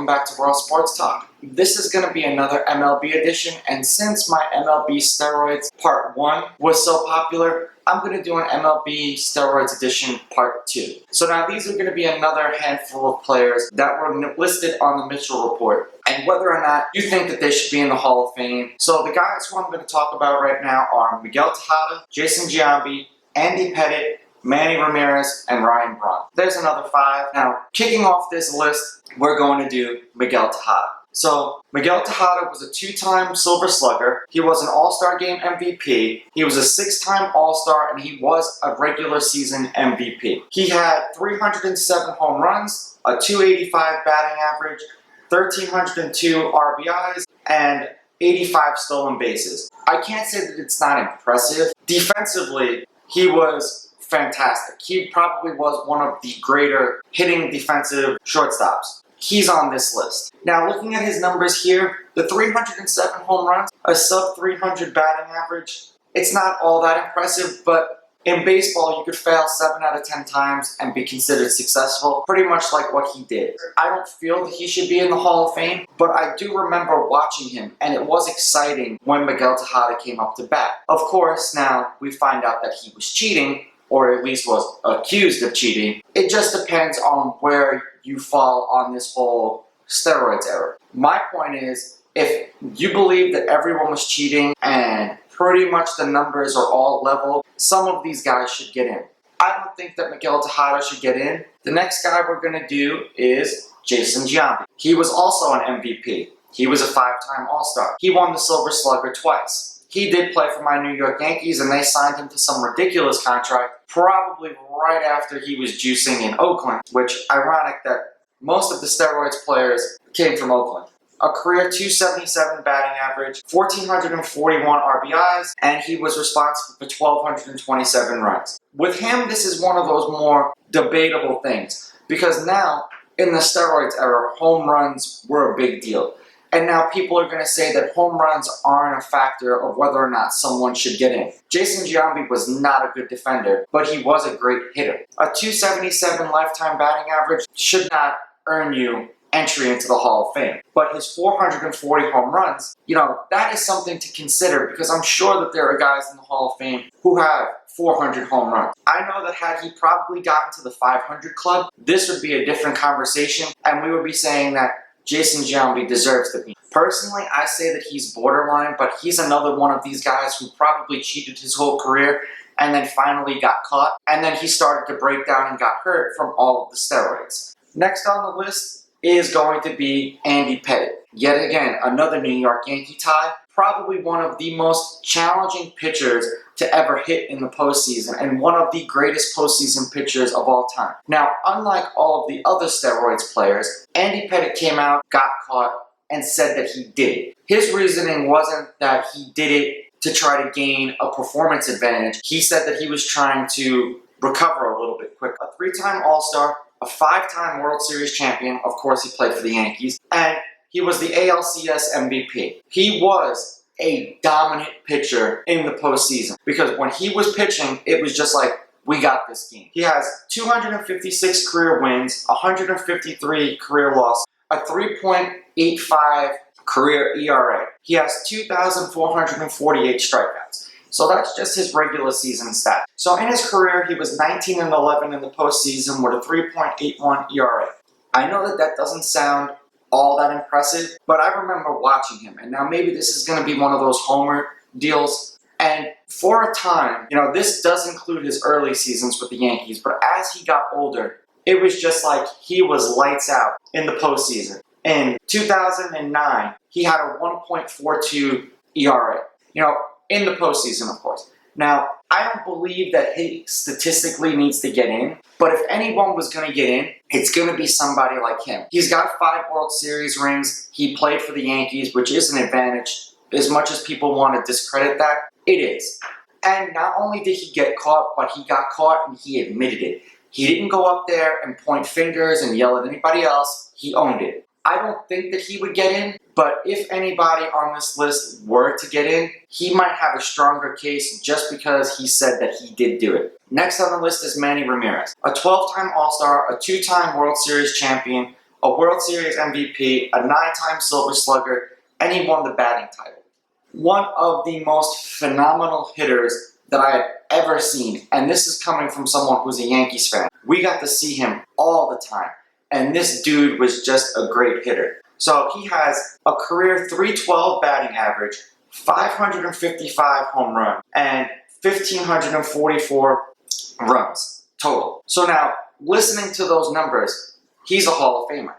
back to World Sports Talk. This is going to be another MLB edition, and since my MLB Steroids Part 1 was so popular, I'm going to do an MLB Steroids edition Part 2. So now these are going to be another handful of players that were listed on the Mitchell Report, and whether or not you think that they should be in the Hall of Fame. So the guys who I'm going to talk about right now are Miguel Tejada, Jason Giambi, Andy Pettitte, Manny Ramirez, and Ryan Braun. There's another 5. Now, kicking off this list, we're going to do Miguel Tejada. So, Miguel Tejada was a 2-time Silver Slugger. He was an All-Star Game MVP. He was a 6-time All-Star, and he was a regular season MVP. He had 307 home runs, a .285 batting average, 1,302 RBIs, and 85 stolen bases. I can't say that it's not impressive. Defensively, he was fantastic. He probably was one of the greater hitting defensive shortstops. He's on this list. Now, looking at his numbers here, the 307 home runs, a sub-300 batting average, it's not all that impressive, but in baseball, you could fail 7 out of 10 times and be considered successful, pretty much like what he did. I don't feel that he should be in the Hall of Fame, but I do remember watching him, and it was exciting when Miguel Tejada came up to bat. Of course, now we find out that he was cheating, or at least was accused of cheating. It just depends on where you fall on this whole steroids era. My point is, if you believe that everyone was cheating and pretty much the numbers are all level, some of these guys should get in. I don't think that Miguel Tejada should get in. The next guy we're going to do is Jason Giambi. He was also an MVP. He was a 5-time All-Star. He won the Silver Slugger twice. He did play for my New York Yankees, and they signed him to some ridiculous contract, probably right after he was juicing in Oakland, which, ironic that most of the steroids players came from Oakland. A career .277 batting average, 1,441 RBIs, and he was responsible for 1,227 runs. With him, this is one of those more debatable things, because now, in the steroids era, home runs were a big deal. And now people are going to say that home runs aren't a factor of whether or not someone should get in. Jason Giambi was not a good defender, but he was a great hitter. A .277 lifetime batting average should not earn you entry into the Hall of Fame. But his 440 home runs, that is something to consider, because I'm sure that there are guys in the Hall of Fame who have 400 home runs. I know that had he probably gotten to the 500 club, this would be a different conversation, and we would be saying that Jason Giambi deserves to be. Personally, I say that he's borderline, but he's another one of these guys who probably cheated his whole career and then finally got caught, and then he started to break down and got hurt from all of the steroids. Next on the list is going to be Andy Pettitte. Yet again, another New York Yankee tie, probably one of the most challenging pitchers to ever hit in the postseason, and one of the greatest postseason pitchers of all time. Now, unlike all of the other steroids players, Andy Pettitte came out, got caught, and said that he did it. His reasoning wasn't that he did it to try to gain a performance advantage. He said that he was trying to recover a little bit quicker. A 3-time All-Star, a 5-time World Series champion, of course he played for the Yankees, and he was the ALCS MVP. He was a dominant pitcher in the postseason, because when he was pitching, it was just like, we got this game. He has 256 career wins, 153 career losses, a 3.85 career ERA. He has 2,448 strikeouts. So that's just his regular season stat. So in his career, he was 19-11 in the postseason with a 3.81 ERA. I know that doesn't sound all that impressive, but I remember watching him, and now maybe this is going to be one of those homer deals, and for a time, this does include his early seasons with the Yankees, but as he got older, it was just like he was lights out in the postseason. In 2009, he had a 1.42 ERA, in the postseason, of course. Now, I don't believe that he statistically needs to get in, but if anyone was going to get in, it's going to be somebody like him. He's got 5 World Series rings. He played for the Yankees, which is an advantage. As much as people want to discredit that, it is. And not only did he get caught, but he got caught and he admitted it. He didn't go up there and point fingers and yell at anybody else. He owned it. I don't think that he would get in, but if anybody on this list were to get in, he might have a stronger case just because he said that he did do it. Next on the list is Manny Ramirez, a 12-time All-Star, a 2-time World Series champion, a World Series MVP, a 9-time Silver Slugger, and he won the batting title. One of the most phenomenal hitters that I have ever seen, and this is coming from someone who's a Yankees fan. We got to see him all the time, and this dude was just a great hitter. So he has a career .312 batting average, 555 home runs, and 1,544 runs total. So now, listening to those numbers, he's a Hall of Famer.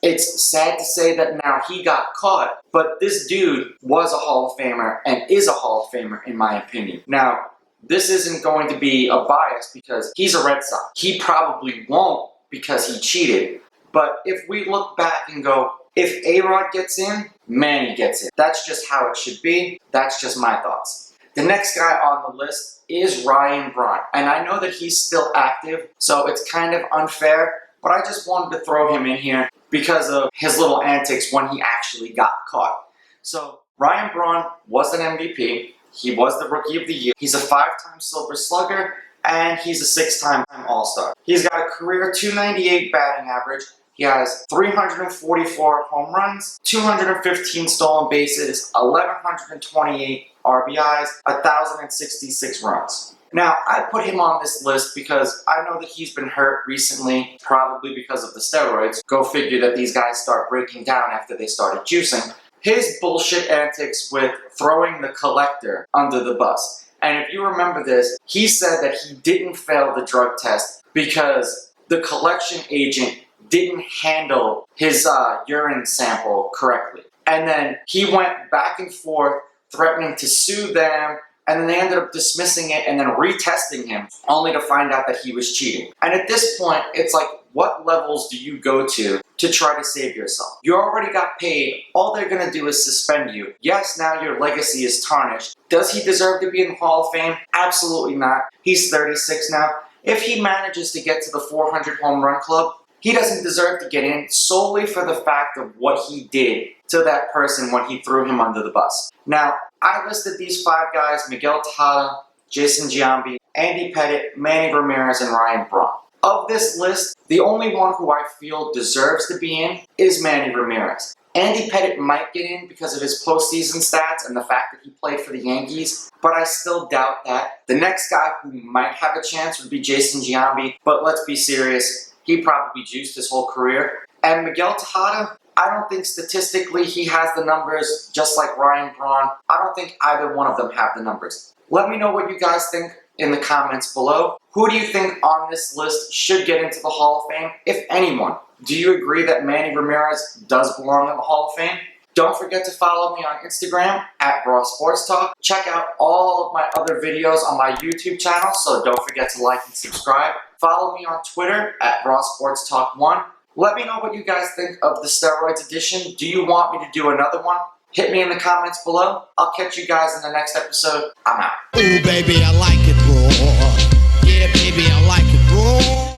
It's sad to say that now he got caught, but this dude was a Hall of Famer and is a Hall of Famer in my opinion. Now, this isn't going to be a bias because he's a Red Sox. He probably won't because he cheated. But if we look back and go, if A-Rod gets in, Manny gets in. That's just how it should be. That's just my thoughts. The next guy on the list is Ryan Braun. And I know that he's still active, so it's kind of unfair, but I just wanted to throw him in here because of his little antics when he actually got caught. So Ryan Braun was an MVP. He was the Rookie of the Year. He's a 5-time Silver Slugger, and he's a 6-time All-Star. He's got a career .298 batting average. He has 344 home runs, 215 stolen bases, 1,128 RBIs, 1,066 runs. Now, I put him on this list because I know that he's been hurt recently, probably because of the steroids. Go figure that these guys start breaking down after they started juicing. His bullshit antics with throwing the collector under the bus. And if you remember this, he said that he didn't fail the drug test because the collection agent didn't handle his urine sample correctly. And then he went back and forth threatening to sue them, and then they ended up dismissing it and then retesting him, only to find out that he was cheating. And at this point, it's like, what levels do you go to try to save yourself? You already got paid. All they're going to do is suspend you. Yes, now your legacy is tarnished. Does he deserve to be in the Hall of Fame? Absolutely not. He's 36 now. If he manages to get to the 400 home run club, he doesn't deserve to get in solely for the fact of what he did to that person when he threw him under the bus. Now, I listed these 5 guys: Miguel Tejada, Jason Giambi, Andy Pettitte, Manny Ramirez, and Ryan Braun. Of this list, the only one who I feel deserves to be in is Manny Ramirez. Andy Pettitte might get in because of his postseason stats and the fact that he played for the Yankees, but I still doubt that. The next guy who might have a chance would be Jason Giambi, but let's be serious, he probably juiced his whole career. And Miguel Tejada, I don't think statistically he has the numbers just like Ryan Braun. I don't think either one of them have the numbers. Let me know what you guys think in the comments below. Who do you think on this list should get into the Hall of Fame, if anyone? Do you agree that Manny Ramirez does belong in the Hall of Fame? Don't forget to follow me on Instagram at Raw Sports Talk. Check out all of my other videos on my YouTube channel, so don't forget to like and subscribe. Follow me on Twitter at Raw Sports Talk 1. Let me know what you guys think of the Steroids edition. Do you want me to do another one? Hit me in the comments below. I'll catch you guys in the next episode. I'm out. Ooh, baby, I like it raw. Yeah, baby, I like it raw.